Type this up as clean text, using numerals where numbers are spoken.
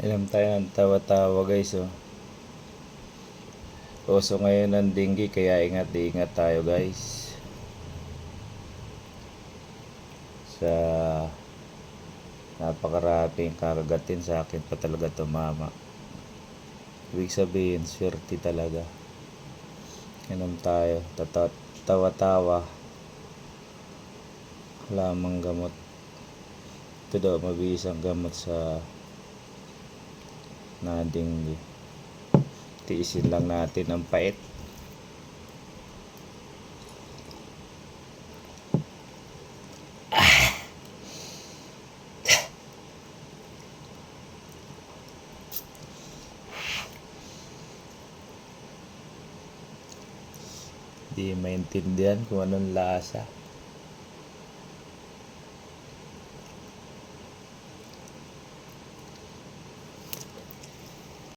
Inom tayo ng tawa-tawa guys oh. Uso ngayon ng dengue kaya ingat tayo guys. Sa napakaraming kakagatin sa akin pa talaga tumama. Ibig sabihin swerte talaga. Inom tayo, tawa-tawa. Lamang gamot. Ito daw mabisa ang gamot sa dengue. Tiisin lang natin ang pait. Di maintindihan kung anong lasa.